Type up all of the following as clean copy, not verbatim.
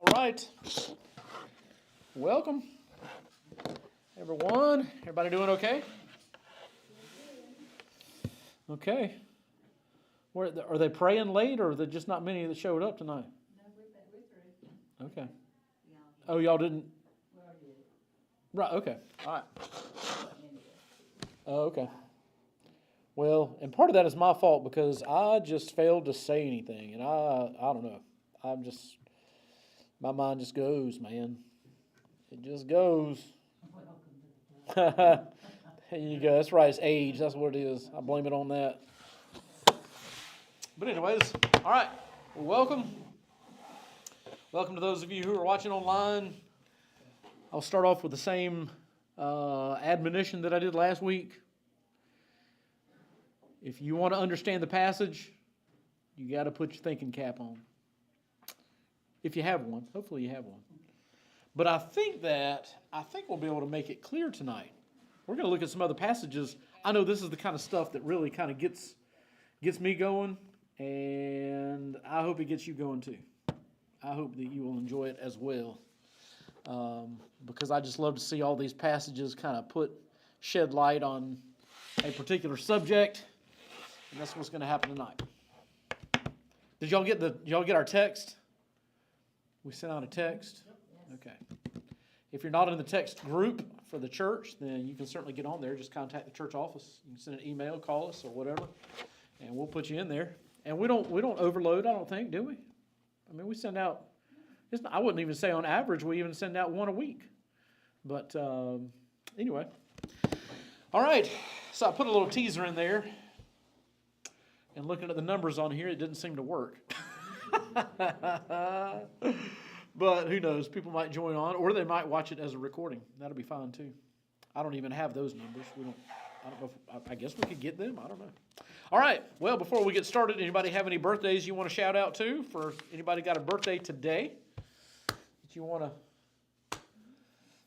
All right. Welcome, everyone. Everybody doing okay? Okay. Are they praying late, or are there just not many that showed up tonight? No, we're through. Okay. Yeah. Oh, y'all didn't? We already did. Right, okay. All right. Anyway. Oh, okay. Well, and part of that is my fault because I just failed to say anything, and I don't know. My mind just goes, man. It just goes. Welcome to the club. There you go. That's right. It's age. That's what it is. I blame it on that. But anyways, all right. Well, welcome. Welcome to those of you who are watching online. I'll start off with the same admonition that I did last week. If you want to understand the passage, you got to put your thinking cap on. If you have one. Hopefully you have one. But I think we'll be able to make it clear tonight. We're going to look at some other passages. I know this is the kind of stuff that really kind of gets me going, and I hope it gets you going too. I hope that you will enjoy it as well, because I just love to see all these passages kind of shed light on a particular subject, and that's what's going to happen tonight. Did y'all get our text? We sent out a text. Okay. If you're not in the text group for the church, then you can certainly get on there. Just contact the church office. You can send an email, call us, or whatever, and we'll put you in there. And we don't overload, I don't think, do we? I mean, we send out. I wouldn't even say on average we even send out one a week. But anyway, all right. So I put a little teaser in there, and looking at the numbers on here, it didn't seem to work. But who knows? People might join on, or they might watch it as a recording. That'll be fine too. I don't even have those numbers. I don't know. I guess we could get them. I don't know. All right. Well, before we get started, anybody have any birthdays you want to shout out to? For anybody got a birthday today that you want to?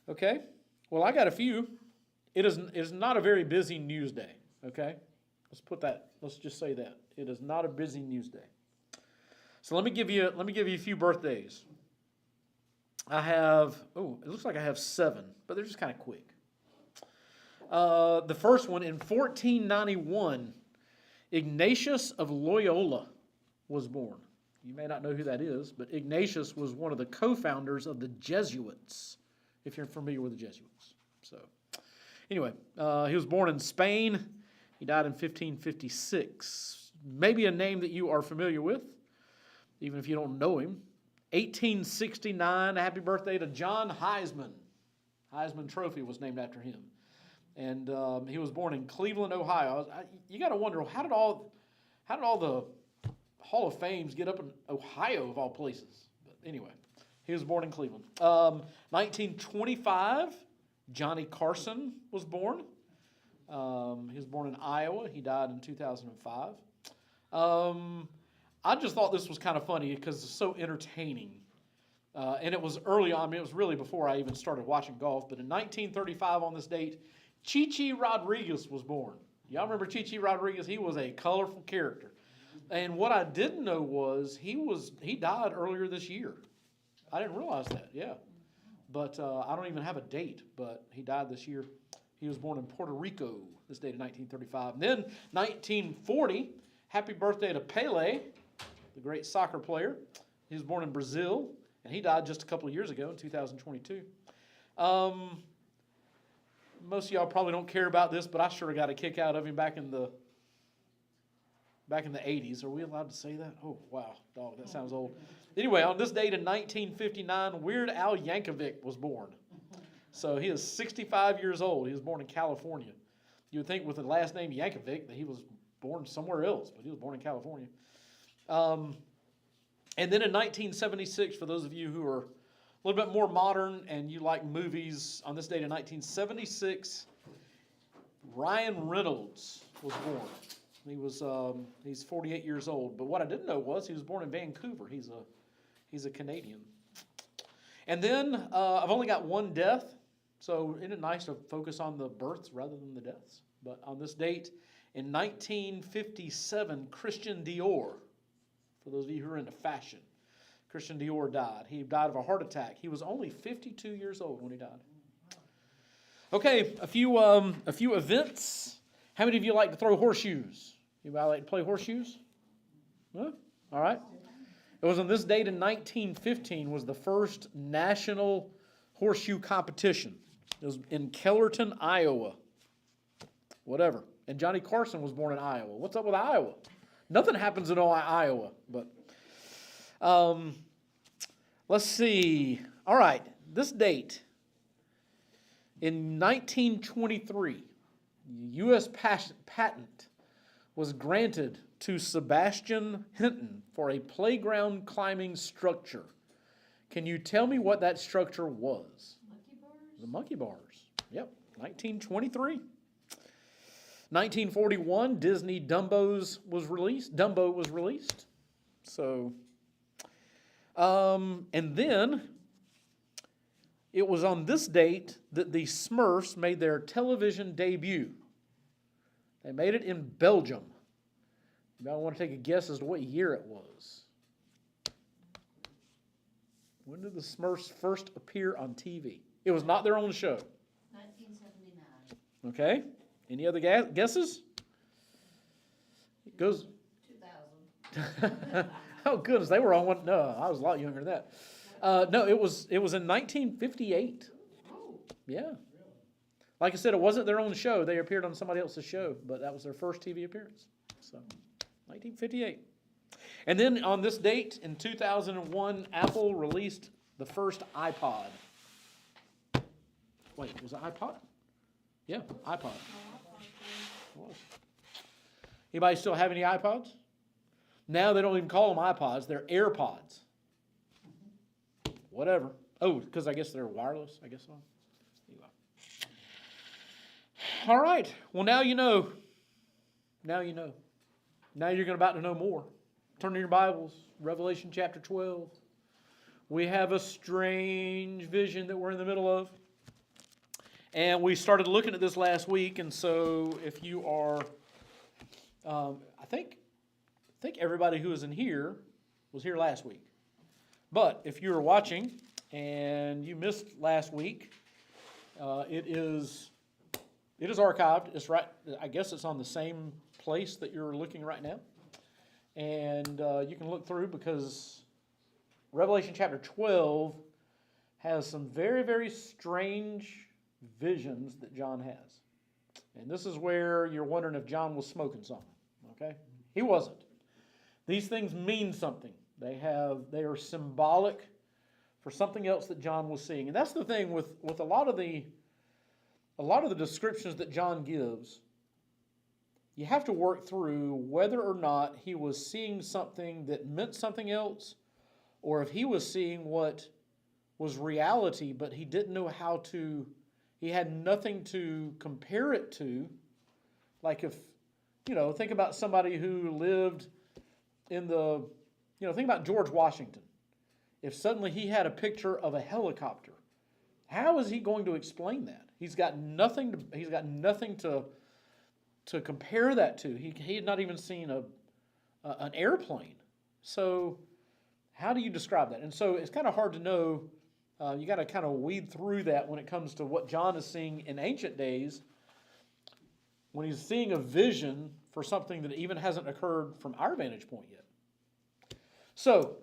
Okay. Well, I got a few. It is not a very busy news day. Okay. Let's just say that it is not a busy news day. So let me give you a few birthdays. It looks like I have 7, but they're just kind of quick. The first one, in 1491, Ignatius of Loyola was born. You may not know who that is, but Ignatius was one of the co-founders of the Jesuits, if you're familiar with the Jesuits. So, anyway, he was born in Spain. He died in 1556. Maybe a name that you are familiar with, even if you don't know him. 1869, happy birthday to John Heisman. Heisman Trophy was named after him. And he was born in Cleveland, Ohio. You got to wonder, how did all the Hall of Fames get up in Ohio, of all places? But anyway, he was born in Cleveland. 1925, Johnny Carson was born. He was born in Iowa. He died in 2005. I just thought this was kind of funny because it's so entertaining. And it was early on. I mean, it was really before I even started watching golf. But in 1935, on this date, Chichi Rodriguez was born. Y'all remember Chichi Rodriguez? He was a colorful character. And what I didn't know was he died earlier this year. I didn't realize that, yeah. But I don't even have a date, but he died this year. He was born in Puerto Rico, this date in 1935. And then 1940, happy birthday to Pele, the great soccer player. He was born in Brazil, and he died just a couple of years ago in 2022. Most of y'all probably don't care about this, but I sure got a kick out of him back in the 80s. Are we allowed to say that? Oh, wow, dog, that sounds old. Anyway, on this date in 1959, Weird Al Yankovic was born. So he is 65 years old. He was born in California. You would think with the last name Yankovic that he was born somewhere else, but he was born in California. And then in 1976, for those of you who are a little bit more modern and you like movies, on this date in 1976, Ryan Reynolds was born. He's 48 years old. But what I didn't know was he was born in Vancouver. He's a Canadian. And then I've only got one death, so isn't it nice to focus on the births rather than the deaths? But on this date, in 1957, Christian Dior, for those of you who are into fashion, Christian Dior died. He died of a heart attack. He was only 52 years old when he died. Okay, a few events. How many of you like to throw horseshoes? Anybody like to play horseshoes? Huh? All right. It was on this date in 1915 was the first national horseshoe competition. It was in Kellerton, Iowa. Whatever. And Johnny Carson was born in Iowa. What's up with Iowa? Nothing happens in Iowa. But let's see. All right. This date. In 1923, U.S. patent was granted to Sebastian Hinton for a playground climbing structure. Can you tell me what that structure was? Monkey bars? The monkey bars. Yep, 1923. 1941, Disney Dumbo was released. So, and then it was on this date that the Smurfs made their television debut. They made it in Belgium. I want to take a guess as to what year it was. When did the Smurfs first appear on TV? It was not their own show. 1979. Okay. Any other guesses? It goes. 2000. Oh goodness, they were on one. No, I was a lot younger than that. No, it was in 1958. Oh. Yeah. Like I said, it wasn't their own show. They appeared on somebody else's show, but that was their first TV appearance. So, 1958. And then on this date in 2001, Apple released the first iPod. Wait, was it iPod? Yeah, iPod. It was. Anybody still have any iPods? Now they don't even call them iPods, they're AirPods. Whatever. Oh, because I guess they're wireless, I guess so. All right. Well, now you know. Now you know. Now you're about to know more. Turn to your Bibles, Revelation chapter 12. We have a strange vision that we're in the middle of. And we started looking at this last week, and so if you are, I think everybody who was in here was here last week. But if you were watching and you missed last week, it is archived. It's right. I guess it's on the same place that you're looking right now, and you can look through because Revelation chapter 12 has some very, very strange visions that John has. And this is where you're wondering if John was smoking something. Okay? He wasn't. These things mean something. They are symbolic for something else that John was seeing. And that's the thing with a lot of the descriptions that John gives. You have to work through whether or not he was seeing something that meant something else, or if he was seeing what was reality, but he didn't know how to, he had nothing to compare it to. Like if, think about somebody who lived in think about George Washington. If suddenly he had a picture of a helicopter, how is he going to explain that? He's got nothing to compare that to. He had not even seen an airplane. So how do you describe that? And so it's kind of hard to know. You got to kind of weed through that when it comes to what John is seeing in ancient days, when he's seeing a vision for something that even hasn't occurred from our vantage point yet. So,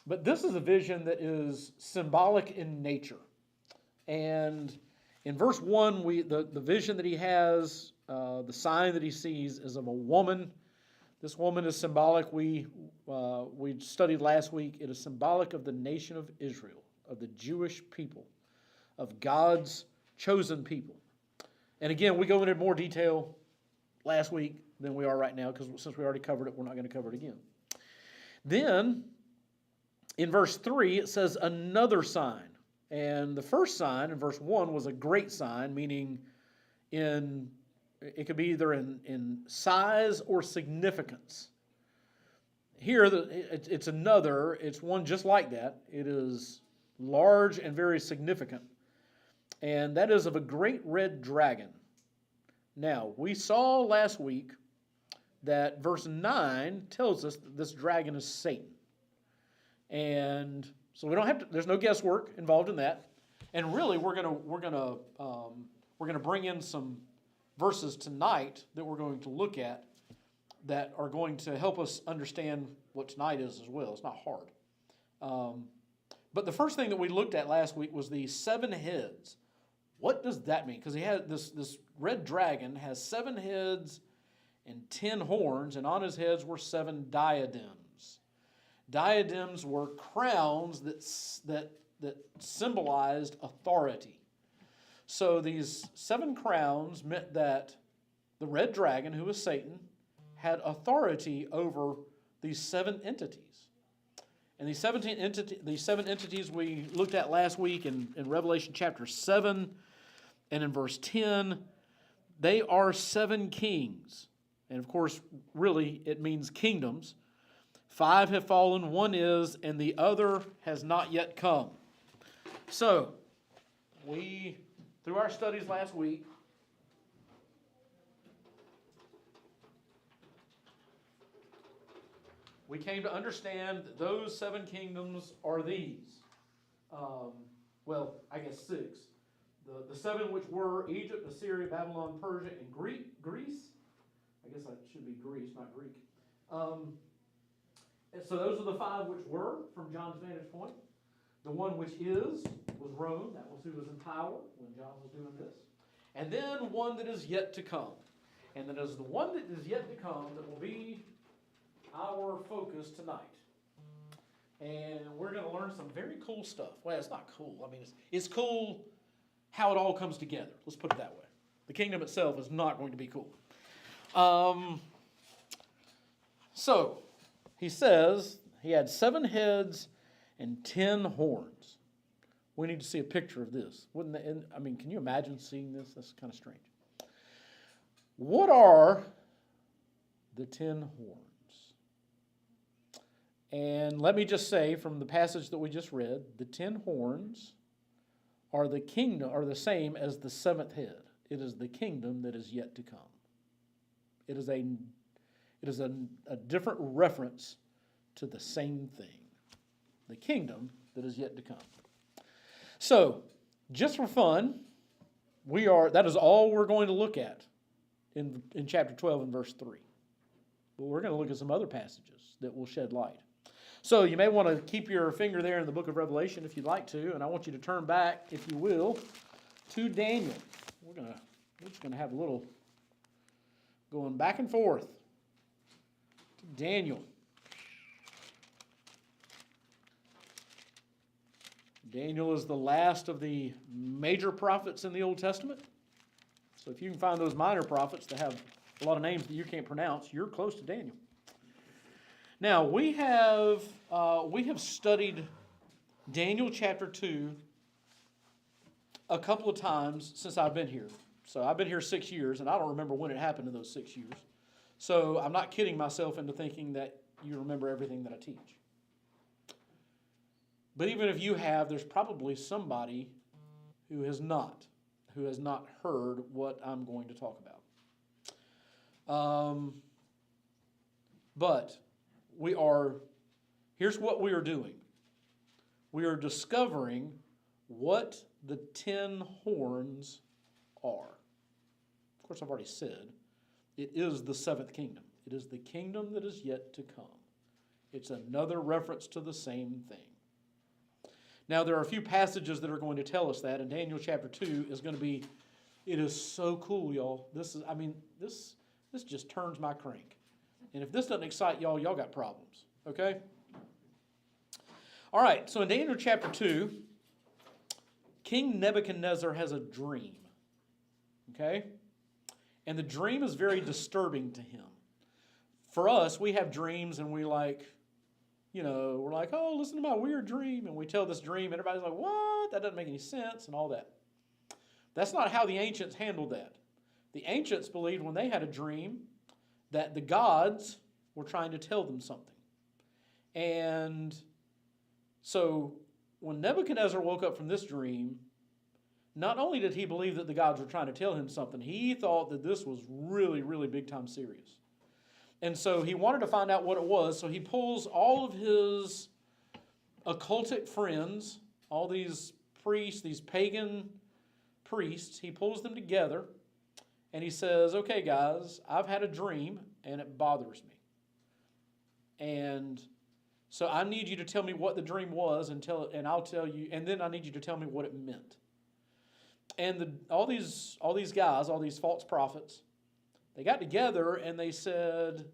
but this is a vision that is symbolic in nature. And in verse 1, the vision that he has, the sign that he sees is of a woman. This woman is symbolic. We studied last week. It is symbolic of the nation of Israel, of the Jewish people, of God's chosen people. And again, we go into more detail last week than we are right now, because since we already covered it, we're not going to cover it again. Then, in verse 3, it says another sign. And the first sign in verse 1 was a great sign, meaning it could be either in size or significance. Here, it's one just like that. It is large and very significant. And that is of a great red dragon. Now, we saw last week that verse 9 tells us that this dragon is Satan. And so we don't have to, there's no guesswork involved in that. And really, we're gonna bring in some verses tonight that we're going to look at that are going to help us understand what tonight is as well. It's not hard. But the first thing that we looked at last week was the 7 heads. What does that mean? Because he had this red dragon has 7 heads and 10 horns, and on his heads were 7 diadems. Diadems were crowns that symbolized authority. So these 7 crowns meant that the red dragon, who was Satan, had authority over these 7 entities. And these 7 entities we looked at last week in Revelation chapter 7 and in verse 10, they are 7 kings. And of course, really, it means kingdoms. 5 have fallen, 1 is, and the other has not yet come. So, through our studies last week, we came to understand that those 7 kingdoms are these. Well, I guess 6. The 7 which were Egypt, Assyria, Babylon, Persia, and Greece. I guess that should be Greece, not Greek. And so those are the 5 which were, from John's vantage point. The one which is was Rome. That was who was in power when John was doing this. And then one that is yet to come. And that is the one that is yet to come that will be our focus tonight. And we're going to learn some very cool stuff. Well, it's not cool. I mean, it's cool how it all comes together. Let's put it that way. The kingdom itself is not going to be cool. So, he says he had 7 heads and 10 horns. We need to see a picture of this. Wouldn't that, I mean, can you imagine seeing this? That's kind of strange. What are the 10 horns? And let me just say from the passage that we just read, the 10 horns are the kingdom, are the same as the 7th head. It is the kingdom that is yet to come. It is a different reference to the same thing. The kingdom that is yet to come. So, just for fun, that is all we're going to look at in chapter 12 and verse 3. But we're going to look at some other passages that will shed light. So you may want to keep your finger there in the book of Revelation if you'd like to, and I want you to turn back, if you will, to Daniel. We're just going to have a little going back and forth to Daniel. Daniel is the last of the major prophets in the Old Testament. So if you can find those minor prophets that have a lot of names that you can't pronounce, you're close to Daniel. Now, we have studied Daniel chapter 2 a couple of times since I've been here. So I've been here 6 years, and I don't remember when it happened in those 6 years. So I'm not kidding myself into thinking that you remember everything that I teach. But even if you have, there's probably somebody who has not heard what I'm going to talk about. But here's what we are doing. We are discovering what the 10 horns are. Of course, I've already said, it is the 7th kingdom. It is the kingdom that is yet to come. It's another reference to the same thing. Now, there are a few passages that are going to tell us that, and Daniel chapter 2 is going to be, it is so cool, y'all. This just turns my crank. And if this doesn't excite y'all, y'all got problems, okay? All right, so in Daniel chapter 2, King Nebuchadnezzar has a dream, okay? And the dream is very disturbing to him. For us, we have dreams and we're like, oh, listen to my weird dream. And we tell this dream, and everybody's like, what? That doesn't make any sense and all that. That's not how the ancients handled that. The ancients believed when they had a dream that the gods were trying to tell them something. And so when Nebuchadnezzar woke up from this dream, not only did he believe that the gods were trying to tell him something, he thought that this was really, really big time serious. And so he wanted to find out what it was, so he pulls all of his occultic friends, all these priests, these pagan priests, he pulls them together and he says, okay, guys, I've had a dream and it bothers me. And so I need you to tell me what the dream was and I'll tell you, and then I need you to tell me what it meant. And all these guys, all these false prophets, they got together and they said,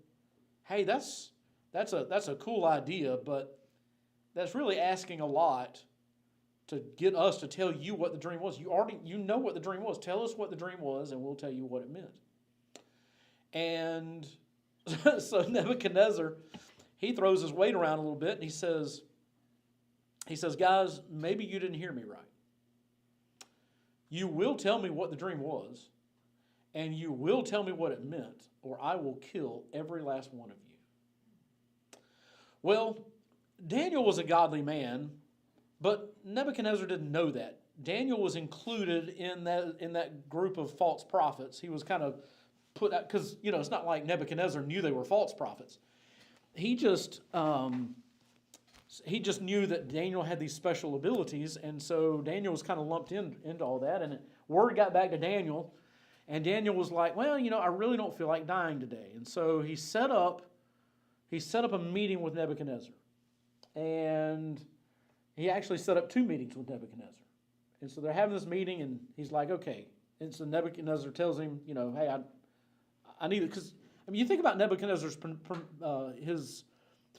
hey, that's a cool idea, but that's really asking a lot to get us to tell you what the dream was. You know what the dream was. Tell us what the dream was, and we'll tell you what it meant. And so Nebuchadnezzar, he throws his weight around a little bit, and he says, guys, maybe you didn't hear me right. You will tell me what the dream was, and you will tell me what it meant, or I will kill every last one of you. Well, Daniel was a godly man, but Nebuchadnezzar didn't know that. Daniel was included in that group of false prophets. He was kind of put out, because, it's not like Nebuchadnezzar knew they were false prophets. He just knew that Daniel had these special abilities, and so Daniel was kind of lumped into all that, and word got back to Daniel, and Daniel was like, well, I really don't feel like dying today. And so he set up a meeting with Nebuchadnezzar. And he actually set up 2 meetings with Nebuchadnezzar. And so they're having this meeting, and he's like, okay. And so Nebuchadnezzar tells him, hey, I need it. Because, you think about Nebuchadnezzar's his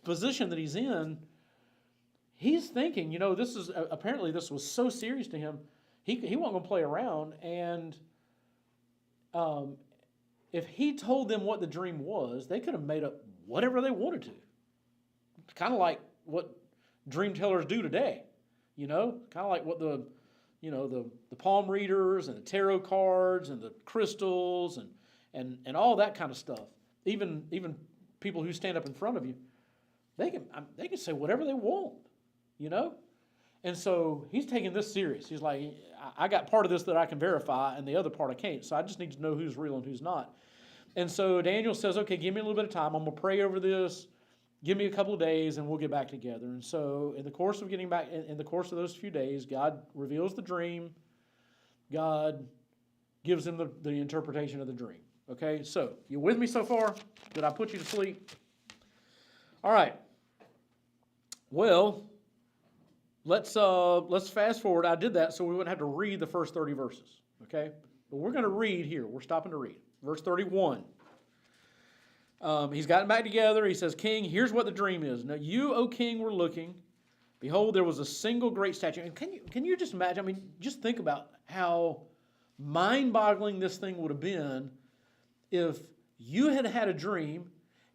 position that he's in, he's thinking, this was so serious to him, he wasn't going to play around. And if he told them what the dream was, they could have made up whatever they wanted to. It's kind of like what dream tellers do today, kind of like what the palm readers and the tarot cards and the crystals and all that kind of stuff. Even people who stand up in front of you, they can say whatever they want, And so he's taking this serious. He's like, I got part of this that I can verify, and the other part I can't. So I just need to know who's real and who's not. And so Daniel says, okay, give me a little bit of time. I'm going to pray over this. Give me a couple of days, and we'll get back together. And so in the course of getting back, in the course of those few days, God reveals the dream. God gives him the interpretation of the dream. Okay, so you with me so far? Did I put you to sleep? All right. Well, let's fast forward. I did that so we wouldn't have to read the first 30 verses. Okay, but we're going to read here. We're stopping to read verse 31. He's gotten back together. He says, King, here's what the dream is. Now you, O king, were looking. Behold, there was a single great statue. And can you just imagine? Just think about how mind-boggling this thing would have been if you had had a dream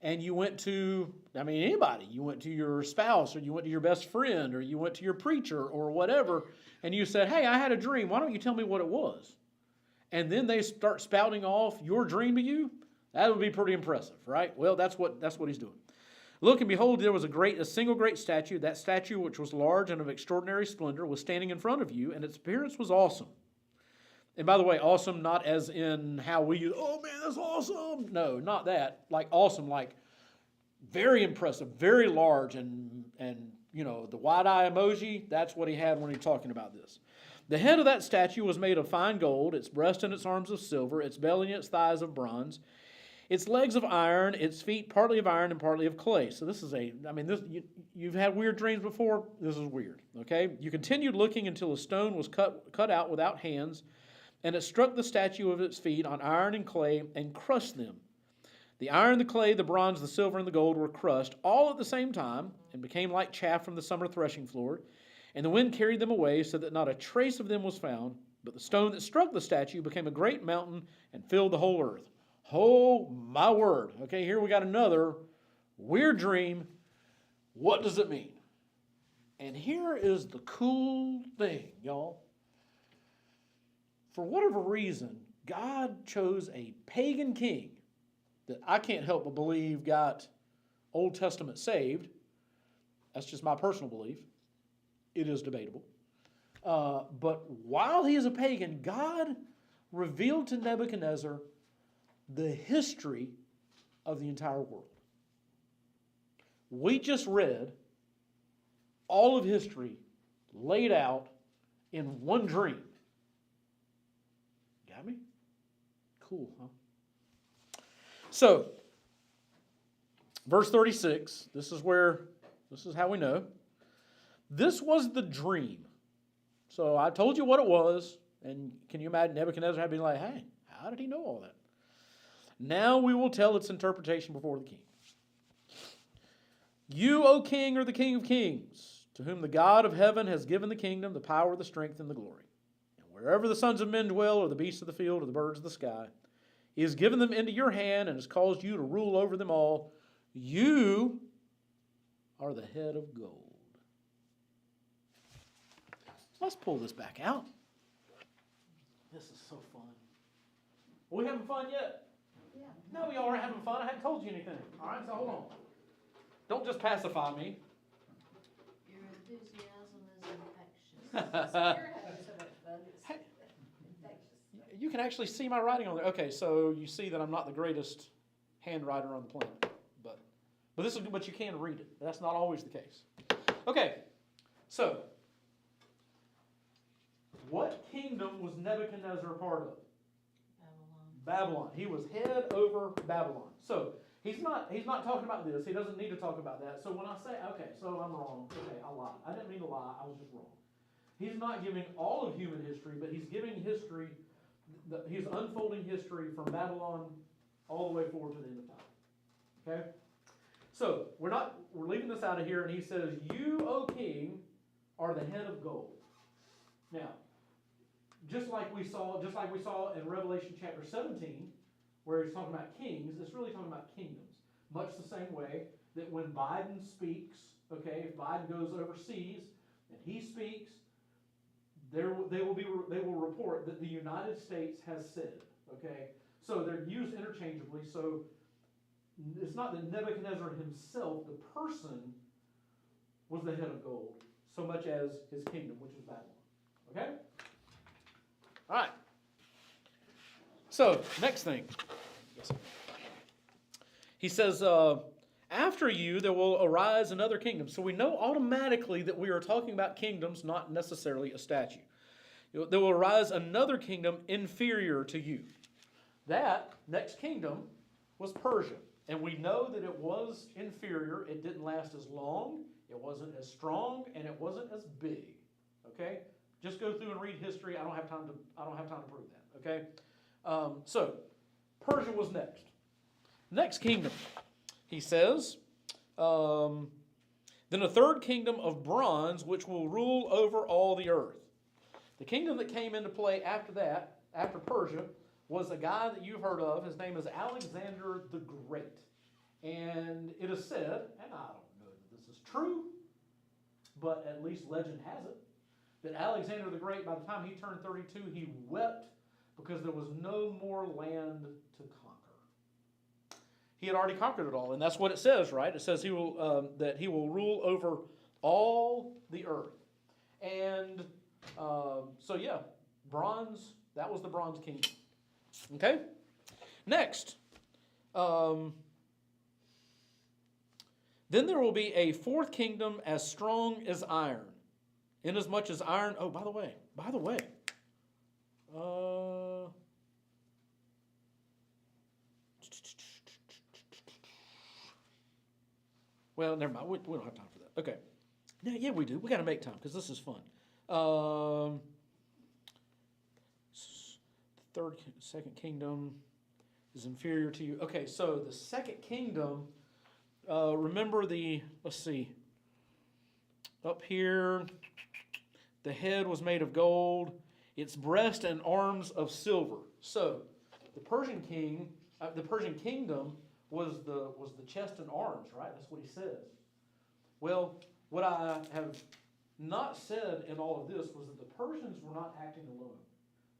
and you went to, anybody. You went to your spouse, or you went to your best friend, or you went to your preacher, or whatever, and you said, hey, I had a dream. Why don't you tell me what it was? And then they start spouting off your dream to you. That would be pretty impressive, right? Well, that's what he's doing. Look, and behold, there was a single great statue. That statue, which was large and of extraordinary splendor, was standing in front of you, and its appearance was awesome. And by the way, awesome not as in how we use, oh man, that's awesome. No, not that. Like awesome, like very impressive, very large, and the wide eye emoji, that's what he had when he was talking about this. The head of that statue was made of fine gold, its breast and its arms of silver, its belly and its thighs of bronze, its legs of iron, its feet partly of iron and partly of clay. So this is you've had weird dreams before. This is weird, okay? You continued looking until a stone was cut out without hands, and it struck the statue of its feet on iron and clay and crushed them. The iron, the clay, the bronze, the silver, and the gold were crushed all at the same time and became like chaff from the summer threshing floor. And the wind carried them away so that not a trace of them was found. But the stone that struck the statue became a great mountain and filled the whole earth. Oh, my word. Okay, here we got another weird dream. What does it mean? And here is the cool thing, y'all. For whatever reason, God chose a pagan king that I can't help but believe got Old Testament saved. That's just my personal belief. It is debatable. But while he is a pagan, God revealed to Nebuchadnezzar the history of the entire world. We just read all of history laid out in one dream. Got me? Cool, huh? So, verse 36, this is how we know. This was the dream. So I told you what it was, and can you imagine Nebuchadnezzar had been like, hey, how did he know all that? Now we will tell its interpretation before the king. You, O king, are the king of kings, to whom the God of heaven has given the kingdom, the power, the strength, and the glory. And wherever the sons of men dwell, or the beasts of the field, or the birds of the sky, he has given them into your hand and has caused you to rule over them all. You are the head of gold. Let's pull this back out. This is so fun. Are we having fun yet? Yeah. No, y'all aren't having fun. I haven't told you anything. All right, so hold on. Don't just pacify me. Your enthusiasm is infectious. You're having so much fun. It's Hey. infectious. You can actually see my writing on there. Okay, so you see that I'm not the greatest handwriter on the planet, but you can read it. That's not always the case. Okay, so what kingdom was Nebuchadnezzar a part of? Babylon. He was head over Babylon. So he's not talking about this. He doesn't need to talk about that. So when I say, okay, so I'm wrong. Okay, I lied. I didn't mean to lie. I was just wrong. He's not giving all of human history, but he's giving history. He's unfolding history from Babylon all the way forward to the end of time. Okay? So we're leaving this out of here, and he says, you, O king, are the head of gold. Now, just like we saw in Revelation chapter 17, where he's talking about kings, it's really talking about kingdoms. Much the same way that when Biden speaks, okay, if Biden goes overseas and he speaks, they will report that the United States has said, okay? So they're used interchangeably. So it's not that Nebuchadnezzar himself, the person, was the head of gold, so much as his kingdom, which is Babylon. Okay? All right. So, next thing. He says, after you there will arise another kingdom. So we know automatically that we are talking about kingdoms, not necessarily a statue. There will arise another kingdom inferior to you. That next kingdom was Persia. And we know that it was inferior. It didn't last as long. It wasn't as strong, and it wasn't as big. Okay? Just go through and read history. I don't have time to prove that. Okay? So Persia was next. Next kingdom, he says, then a third kingdom of bronze, which will rule over all the earth. The kingdom that came into play after that, after Persia, was a guy that you've heard of. His name is Alexander the Great. And it is said, and I don't know that this is true, but at least legend has it, that Alexander the Great, by the time he turned 32, he wept because there was no more land to conquer. He had already conquered it all, and that's what it says, right? It says that he will rule over all the earth. And so yeah, bronze, that was the Bronze Kingdom. Okay? Next. Then there will be a fourth kingdom as strong as iron. Inasmuch as iron, oh, by the way, well, never mind, we don't have time for that. Okay. Yeah, we do. We got to make time because this is fun. Second kingdom is inferior to you. Okay, so the second kingdom, remember let's see, up here, the head was made of gold, its breast and arms of silver. So the Persian kingdom was the chest and arms, right? That's what he says. Well, what I have not said in all of this was that the Persians were not acting alone.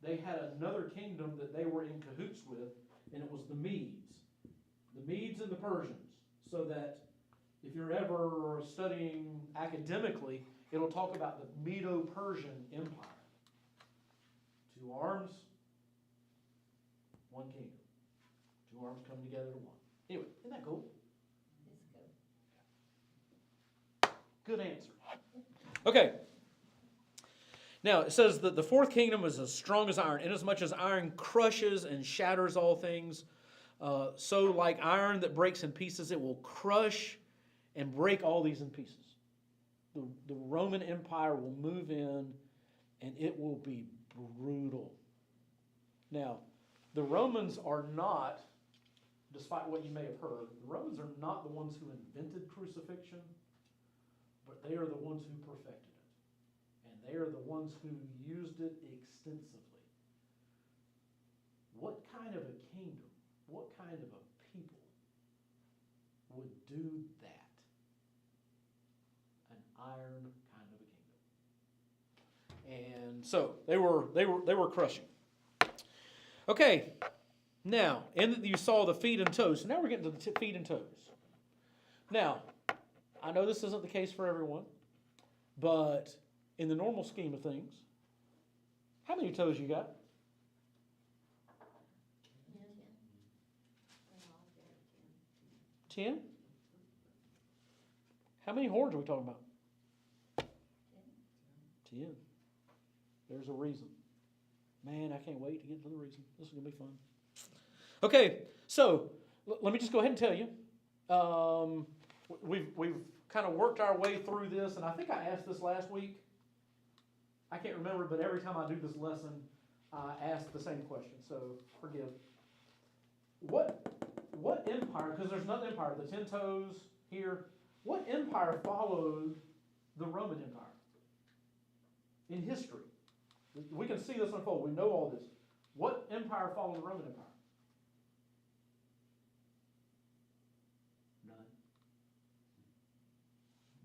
They had another kingdom that they were in cahoots with, and it was the Medes. The Medes and the Persians. So that if you're ever studying academically, it'll talk about the Medo-Persian Empire. Two arms, one kingdom. Two arms come together to one. Anyway, isn't that cool? It's good. Good answer. Okay. Now, it says that the fourth kingdom is as strong as iron, inasmuch as iron crushes and shatters all things. So like iron that breaks in pieces, it will crush and break all these in pieces. The Roman Empire will move in, and it will be brutal. Now, the Romans are not, despite what you may have heard, the Romans are not the ones who invented crucifixion, but they are the ones who perfected it. And they are the ones who used it extensively. What kind of a kingdom, what kind of a people would do that? An iron kind of a kingdom. And so they were crushing. Okay, now in that you saw the feet and toes. So now we're getting to the feet and toes. Now, I know this isn't the case for everyone, but in the normal scheme of things, how many toes you got? 10? How many horns are we talking about? 10. There's a reason. Man, I can't wait to get to the reason. This is going to be fun. Okay, so let me just go ahead and tell you. We've kind of worked our way through this, and I think I asked this last week. I can't remember, but every time I do this lesson, I ask the same question, so forgive. What empire, because there's another empire, the 10 toes here, what empire followed the Roman Empire in history? We can see this unfold. We know all this. What empire followed the Roman Empire?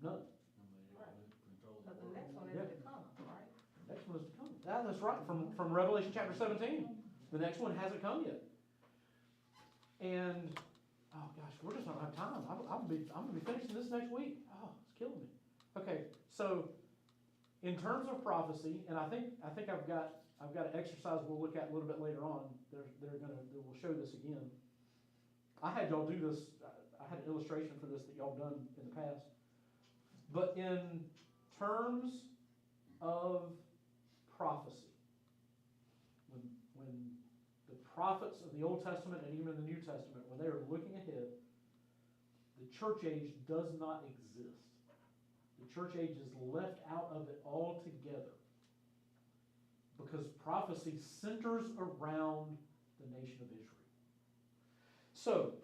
None. But the next one is to come, right? The next one is to come. That's right, from Revelation chapter 17. The next one hasn't come yet. And, oh gosh, we're just not going to have time. I'm going to be finishing this next week. Oh, it's killing me. Okay, so in terms of prophecy, and I think I've got an exercise we'll look at a little bit later on. They will show this again. I had y'all do this. I had an illustration for this that y'all done in the past. But in terms of prophecy, when the prophets of the Old Testament and even the New Testament, when they are looking ahead, the church age does not exist. The church age is left out of it altogether because prophecy centers around the nation of Israel. So,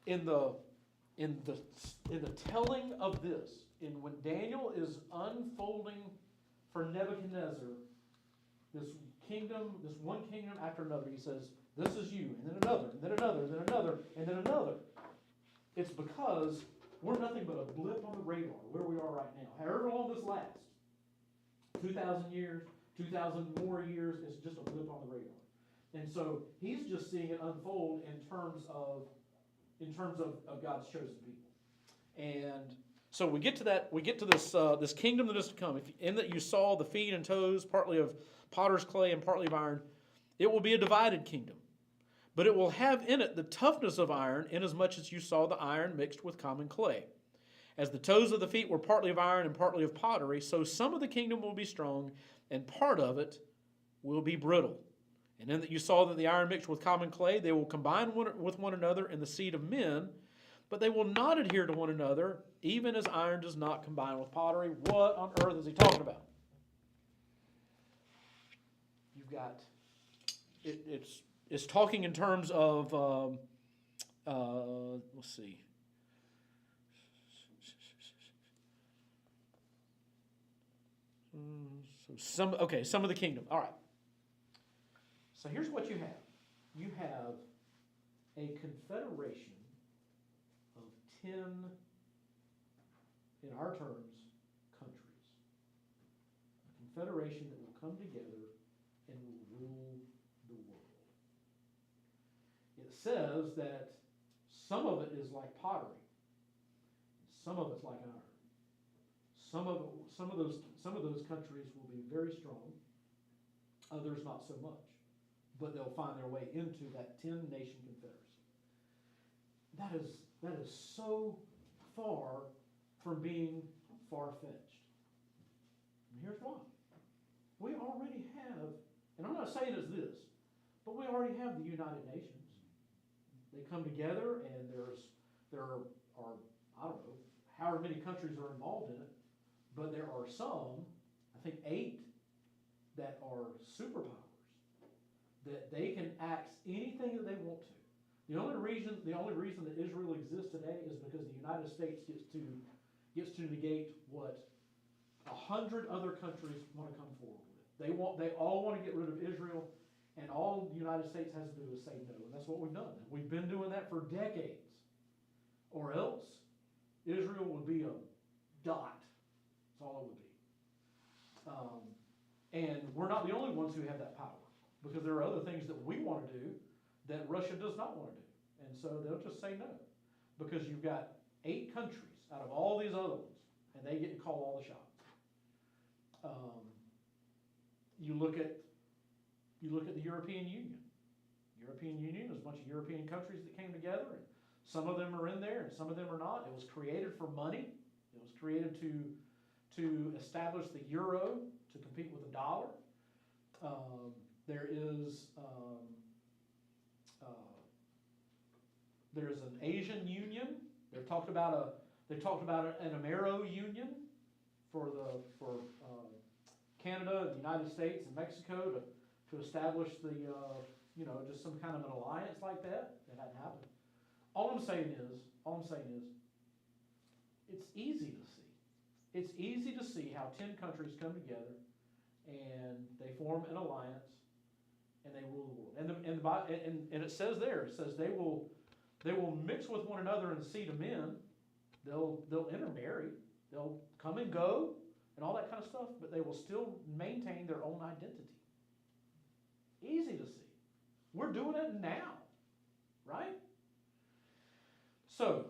in the telling of this, when Daniel is unfolding for Nebuchadnezzar this one kingdom after another, he says, "This is you," and then another, and then another, and then another, and then another. It's because we're nothing but a blip on the radar where we are right now. However long this lasts, 2,000 years, 2,000 more years, it's just a blip on the radar. And so he's just seeing it unfold in terms of God's chosen people. And so we get to that. We get to this kingdom that is to come. In that you saw the feet and toes, partly of potter's clay and partly of iron, it will be a divided kingdom. But it will have in it the toughness of iron, inasmuch as you saw the iron mixed with common clay. As the toes of the feet were partly of iron and partly of pottery, so some of the kingdom will be strong, and part of it will be brittle. And in that you saw that the iron mixed with common clay, they will combine with one another in the seed of men, but they will not adhere to one another, even as iron does not combine with pottery. What on earth is he talking about? You've got, it's talking in terms of, let's see. Some of the kingdom. All right. So here's what you have. You have a confederation of 10, in our terms, countries. A confederation that will come together and will rule the world. It says that some of it is like pottery. Some of it's like iron. Some of those countries will be very strong. Others not so much. But they'll find their way into that 10-nation confederacy. That is so far from being far-fetched. And here's why. We already have, and I'm not saying it's this, but we already have the United Nations. They come together and there are, I don't know, however many countries are involved in it, but there are some, I think 8, that are superpowers, that they can axe anything that they want to. The only reason that Israel exists today is because the United States gets to negate what 100 other countries want to come forward with. They all want to get rid of Israel, and all the United States has to do is say no, and that's what we've done. We've been doing that for decades. Or else, Israel would be a dot. That's all it would be. And we're not the only ones who have that power, because there are other things that we want to do that Russia does not want to do. And so they'll just say no, because you've got 8 countries out of all these other ones, and they get to call all the shots. You look at the European Union. European Union is a bunch of European countries that came together, and some of them are in there and some of them are not. It was created for money. It was created to establish the euro to compete with the dollar. There's an Asian Union. They've talked about an Amero Union for Canada, the United States, and Mexico to establish just some kind of an alliance like that. That hadn't happened. All I'm saying is, it's easy to see. It's easy to see how 10 countries come together and they form an alliance and they rule the world. And it says there, it says they will mix with one another in seed of men. They'll intermarry. They'll come and go and all that kind of stuff, but they will still maintain their own identity. Easy to see. We're doing it now, right? So,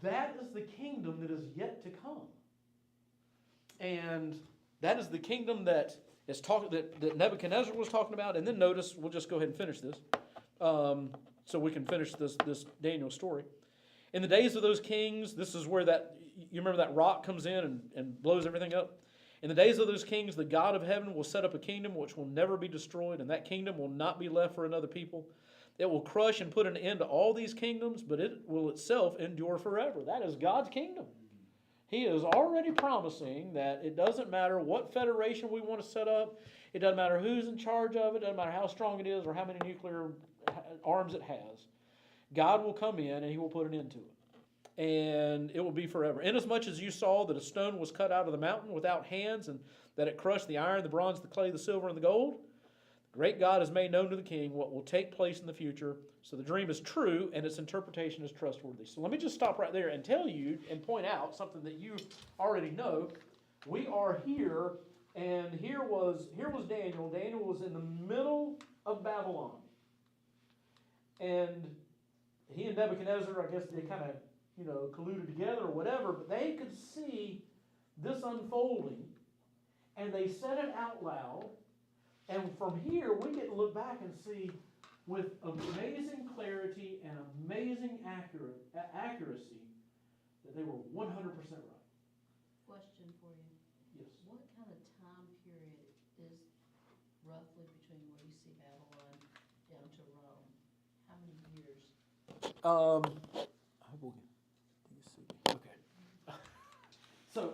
that is the kingdom that is yet to come. And that is the kingdom that Nebuchadnezzar was talking about. And then notice, we'll just go ahead and finish this, so we can finish this Daniel story. In the days of those kings, this is where you remember that rock comes in and blows everything up? In the days of those kings, the God of heaven will set up a kingdom which will never be destroyed, and that kingdom will not be left for another people. It will crush and put an end to all these kingdoms, but it will itself endure forever. That is God's kingdom. He is already promising that it doesn't matter what federation we want to set up. It doesn't matter who's in charge of it. It doesn't matter how strong it is or how many nuclear arms it has. God will come in and he will put an end to it. And it will be forever. Inasmuch as you saw that a stone was cut out of the mountain without hands, and that it crushed the iron, the bronze, the clay, the silver, and the gold, the great God has made known to the king what will take place in the future. So the dream is true, and its interpretation is trustworthy. So let me just stop right there and tell you and point out something that you already know. We are here, and here was Daniel. Daniel was in the middle of Babylon. And he and Nebuchadnezzar, I guess they kind of colluded together or whatever, but they could see this unfolding, and they said it out loud, and from here we get to look back and see with amazing clarity and amazing accuracy that they were 100% right. Question for you. Yes. What kind of time period is roughly between where you see Babylon down to Rome? How many years?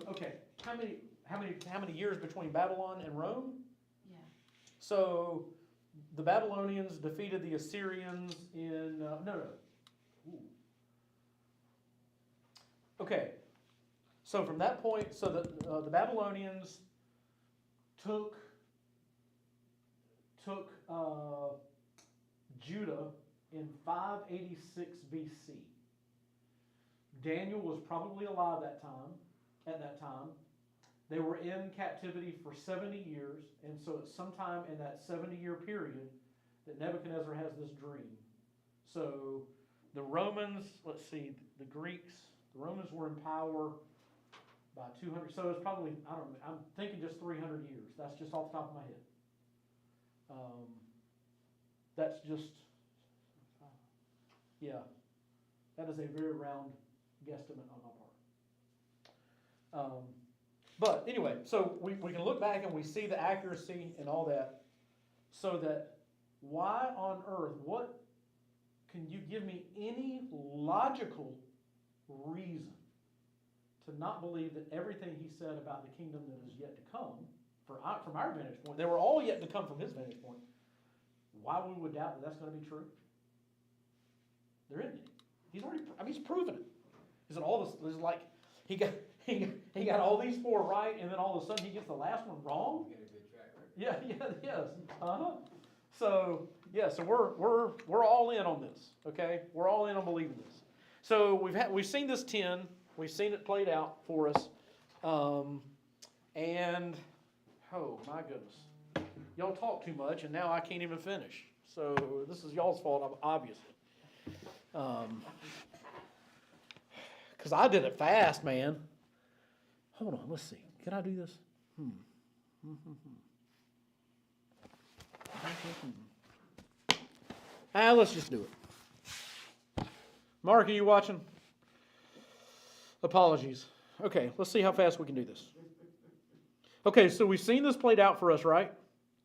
Okay. How many years between Babylon and Rome? Yeah. So the Babylonians defeated the Assyrians in Ooh. Okay. So from that point, the Babylonians took Judah in 586 BC. Daniel was probably alive at that time. They were in captivity for 70 years, and so it's sometime in that 70-year period that Nebuchadnezzar has this dream. So the Romans, the Romans were in power by 200, so it's probably, I'm thinking just 300 years. That's just off the top of my head. That's just, that is a very round guesstimate on my part. But anyway, so we can look back and we see the accuracy and all that. So that why on earth, what can you give me any logical reason to not believe that everything he said about the kingdom that is yet to come, from our vantage point, they were all yet to come from his vantage point, why we would doubt that that's going to be true? There isn't any. He's already, he's proven it. Is it all this? Is like he got all these four right, and then all of a sudden he gets the last one wrong? Get a good track record. Yeah, yes. So we're all in on this. Okay, we're all in on believing this. So we've seen this 10. We've seen it played out for us, and oh my goodness, y'all talk too much, and now I can't even finish. So this is y'all's fault, obviously. Because I did it fast, man. Hold on, let's see. Can I do this? Let's just do it. Mark, are you watching? Apologies. Okay, let's see how fast we can do this. Okay, so we've seen this played out for us, right?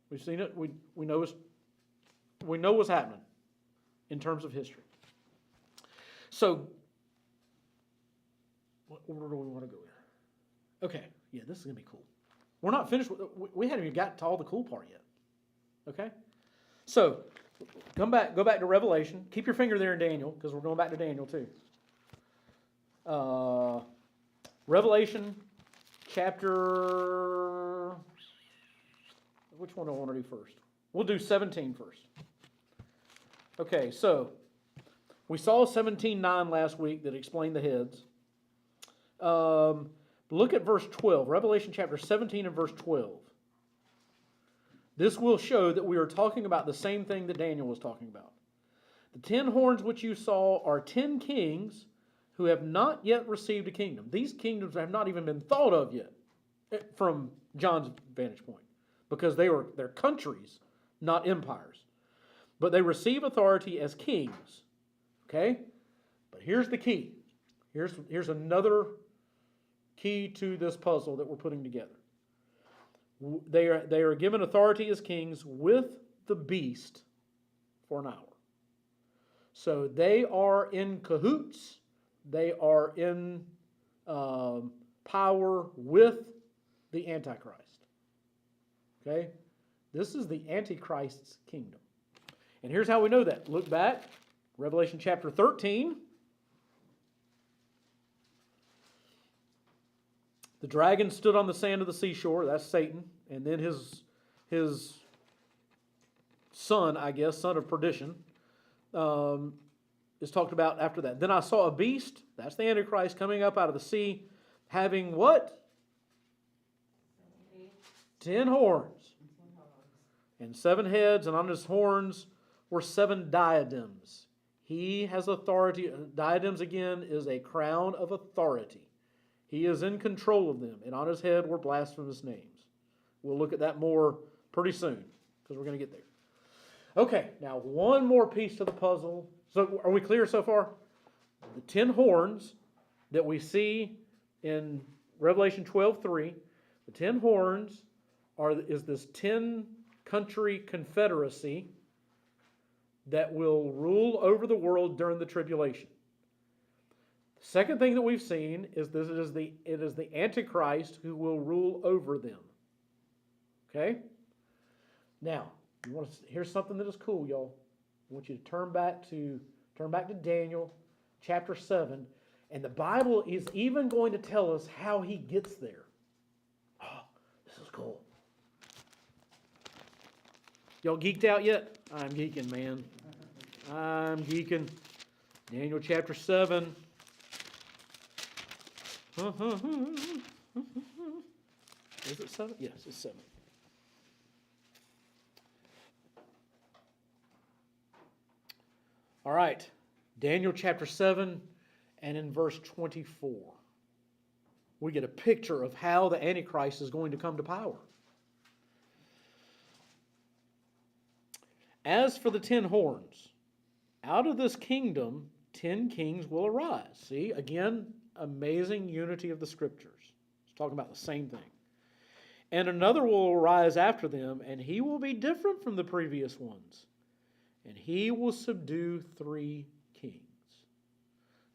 We've seen it. We know what's happening in terms of history. So, what order do we want to go in? Okay, yeah, this is going to be cool. We're not finished. We haven't even got to all the cool part yet. Okay? So, go back to Revelation. Keep your finger there in Daniel, because we're going back to Daniel too. Revelation chapter... Which one do I want to do first? We'll do 17 first. Okay, so... We saw 17:9 last week that explained the heads. Look at verse 12. Revelation chapter 17 and verse 12. This will show that we are talking about the same thing that Daniel was talking about. The 10 horns which you saw are 10 kings who have not yet received a kingdom. These kingdoms have not even been thought of yet from John's vantage point, because they're countries, not empires. But they receive authority as kings. Okay? But here's the key. Here's another key to this puzzle that we're putting together. They are given authority as kings with the beast for an hour. So they are in cahoots. They are in power with the Antichrist. Okay? This is the Antichrist's kingdom. And here's how we know that. Look back. Revelation chapter 13. The dragon stood on the sand of the seashore. That's Satan. And then his son, I guess, son of perdition, is talked about after that. Then I saw a beast. That's the Antichrist coming up out of the sea, having what? 10 horns. And 7 heads, and on his horns were 7 diadems. He has authority. Diadems, again, is a crown of authority. He is in control of them, and on his head were blasphemous names. We'll look at that more pretty soon, because we're going to get there. Okay, now one more piece to the puzzle. So are we clear so far? The 10 horns that we see in Revelation 12:3, the 10 horns is this 10-country confederacy that will rule over the world during the tribulation. The second thing that we've seen is it is the Antichrist who will rule over them. Okay? Now, here's something that is cool, y'all. I want you to turn back to Daniel chapter 7, and the Bible is even going to tell us how he gets there. Oh, this is cool. Y'all geeked out yet? I'm geeking, man. I'm geeking. Daniel chapter 7. Is it 7? Yes, it's 7. All right. Daniel chapter 7 and in verse 24. We get a picture of how the Antichrist is going to come to power. As for the 10 horns, out of this kingdom 10 kings will arise. See, again, amazing unity of the Scriptures. It's talking about the same thing. And another will arise after them, and he will be different from the previous ones. And he will subdue 3 kings.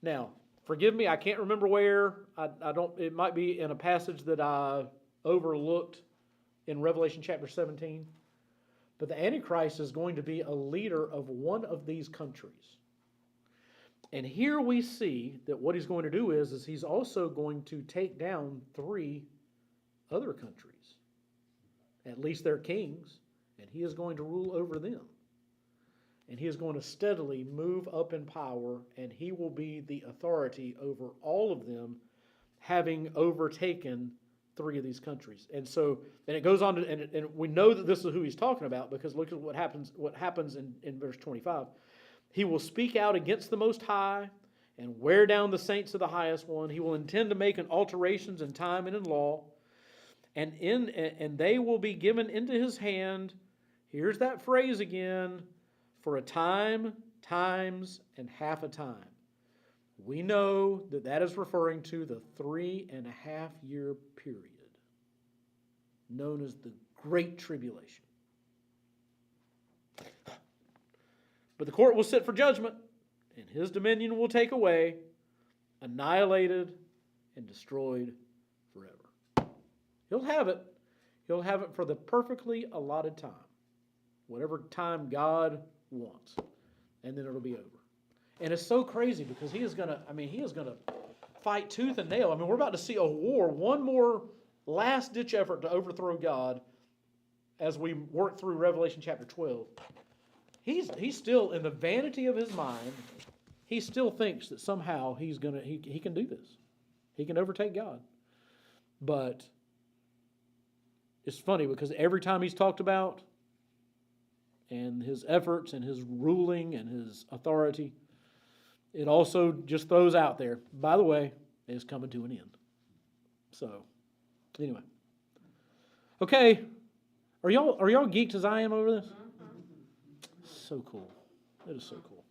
Now, forgive me, I can't remember where. I don't. It might be in a passage that I overlooked in Revelation chapter 17. But the Antichrist is going to be a leader of one of these countries. And here we see that what he's going to do is he's also going to take down 3 other countries. At least they're kings, and he is going to rule over them. And he is going to steadily move up in power, and he will be the authority over all of them, having overtaken 3 of these countries. And so, and it goes on to, and we know that this is who he's talking about, because look at what happens in verse 25. He will speak out against the Most High and wear down the saints of the Highest One. He will intend to make alterations in time and in law, and they will be given into his hand. Here's that phrase again: for a time, times, and half a time. We know that that is referring to the 3.5-year period known as the Great Tribulation. But the court will sit for judgment, and his dominion will take away, annihilated, and destroyed forever. He'll have it. He'll have it for the perfectly allotted time. Whatever time God wants. And then it'll be over. And it's so crazy because he is going to fight tooth and nail. I mean, we're about to see a war, one more last-ditch effort to overthrow God as we work through Revelation chapter 12. He's still, in the vanity of his mind, he still thinks that somehow he can do this. He can overtake God. But it's funny because every time he's talked about and his efforts and his ruling and his authority, it also just throws out there, by the way, it's coming to an end. So, anyway. Okay. Are y'all geeked as I am over this? So cool. It is so cool.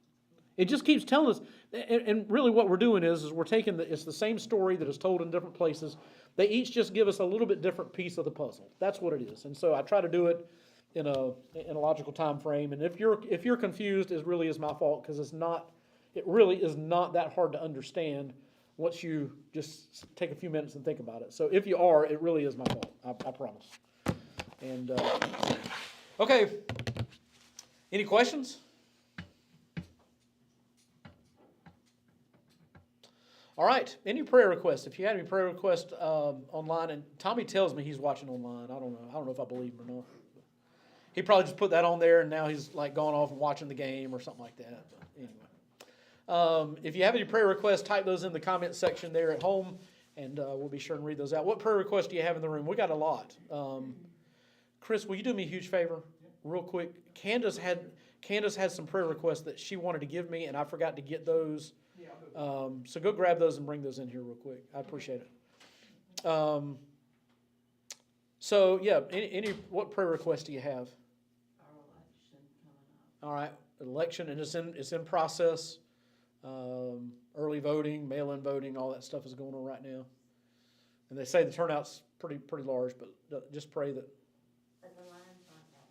It just keeps telling us, and really what we're doing is we're taking it's the same story that is told in different places. They each just give us a little bit different piece of the puzzle. That's what it is. And so I try to do it in a logical time frame. And if you're confused, it really is my fault, because it really is not that hard to understand once you just take a few minutes and think about it. So if you are, it really is my fault. I promise. And okay. Any questions? All right. Any prayer requests? If you had any prayer requests online, and Tommy tells me he's watching online. I don't know if I believe him or not. He probably just put that on there, and now he's like gone off and watching the game or something like that. But anyway, if you have any prayer requests, type those in the comment section there at home, and we'll be sure and read those out. What prayer requests do you have in the room? We got a lot. Chris, will you do me a huge favor, real quick? Candace had some prayer requests that she wanted to give me, and I forgot to get those. So go grab those and bring those in here real quick. I appreciate it. So yeah, what prayer requests do you have? Our election coming up. All right, election, and it's in process. Early voting, mail-in voting, all that stuff is going on right now. And they say the turnout's pretty large, but just pray that. But the line's not that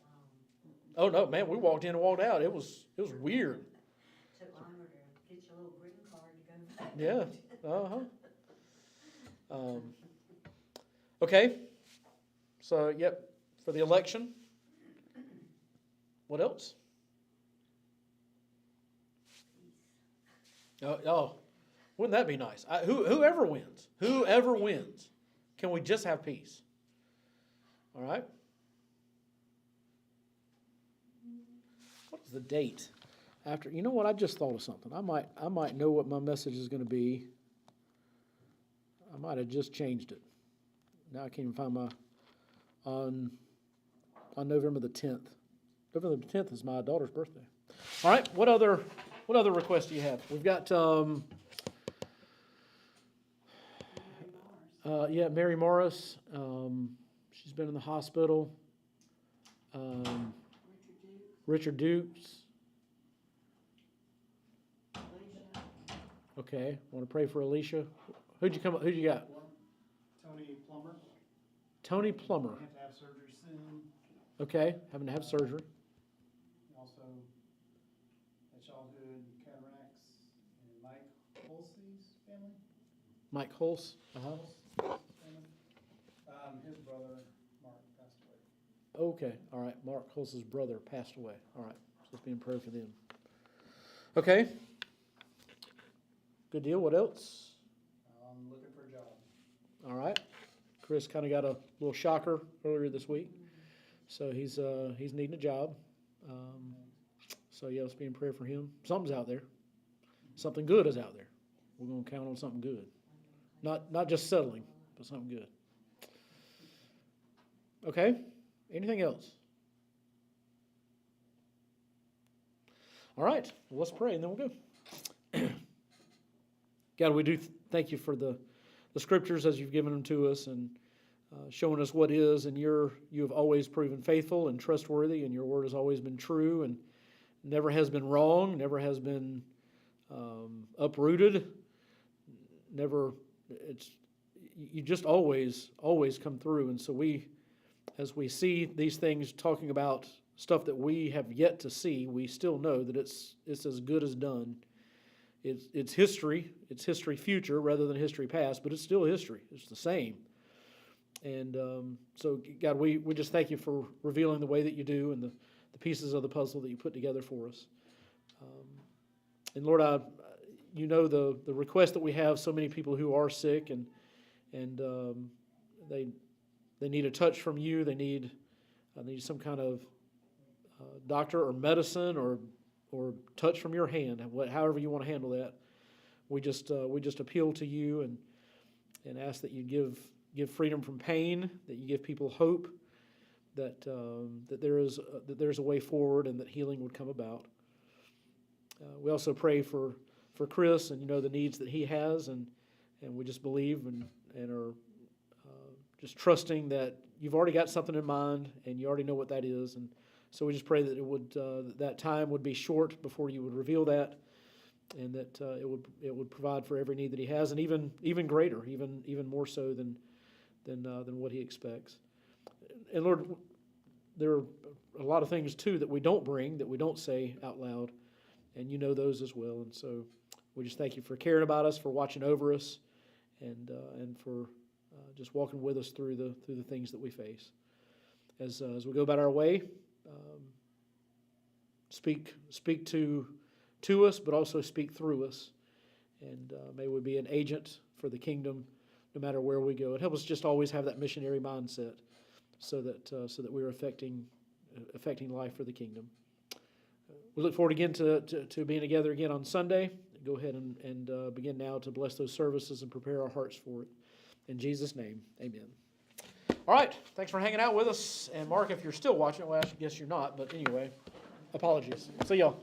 long. Oh no, man, we walked in and walked out. It was weird. Took longer to get your little green card to go back. Yeah. Okay. So, yep, for the election. What else? Oh, wouldn't that be nice? Whoever wins, can we just have peace? All right. What is the date? You know what? I just thought of something. I might know what my message is going to be. I might have just changed it. Now I can't even find my. On November the 10th. November the 10th is my daughter's birthday. All right. What other requests do you have? We've got Mary Morris. She's been in the hospital. Richard Dukes. Okay. Want to pray for Alicia? Who'd you got? Tony Plummer. Tony Plummer. Have to have surgery soon. Okay, having to have surgery. Also, a childhood cataracts, and Mike Holsey's family. Mike Hulse. Uh-huh. Family. His brother, Mark, passed away. Okay, all right. Mark Hulse's brother passed away. All right, so let's be in prayer for them. Okay. Good deal. What else? I'm looking for a job. All right. Chris kind of got a little shocker earlier this week, so he's needing a job. So yeah, let's be in prayer for him. Something's out there. Something good is out there. We're going to count on something good, not just settling, but something good. Okay. Anything else? All right. Well, let's pray and then we'll go. God, we do thank you for the scriptures as you've given them to us and showing us what is, and you have always proven faithful and trustworthy, and your word has always been true and never has been wrong, never has been uprooted, never. You just always come through, and so as we see these things talking about stuff that we have yet to see, we still know that it's as good as done. It's history. It's history future rather than history past, but it's still history. It's the same. And so, God, we just thank you for revealing the way that you do and the pieces of the puzzle that you put together for us. And Lord, you know the request that we have. So many people who are sick and they need a touch from you. They need some kind of doctor or medicine or touch from your hand, however you want to handle that. We just appeal to you and ask that you give freedom from pain, that you give people hope, that there's a way forward and that healing would come about. We also pray for Chris, and you know the needs that he has, and we just believe and are just trusting that you've already got something in mind and you already know what that is. And so we just pray that that time would be short before you would reveal that, and that it would provide for every need that he has, and even greater, even more so than what he expects. And Lord, there are a lot of things too that we don't say out loud, and you know those as well. And so we just thank you for caring about us, for watching over us, and for just walking with us through the things that we face. As we go about our way, speak to us, but also speak through us, and may we be an agent for the kingdom, no matter where we go. And help us just always have that missionary mindset, so that we're affecting life for the kingdom. We look forward again to being together again on Sunday. Go ahead and begin now to bless those services and prepare our hearts for it. In Jesus' name, amen. All right, thanks for hanging out with us. And Mark, if you're still watching, well, I guess you're not, but anyway, apologies. See y'all.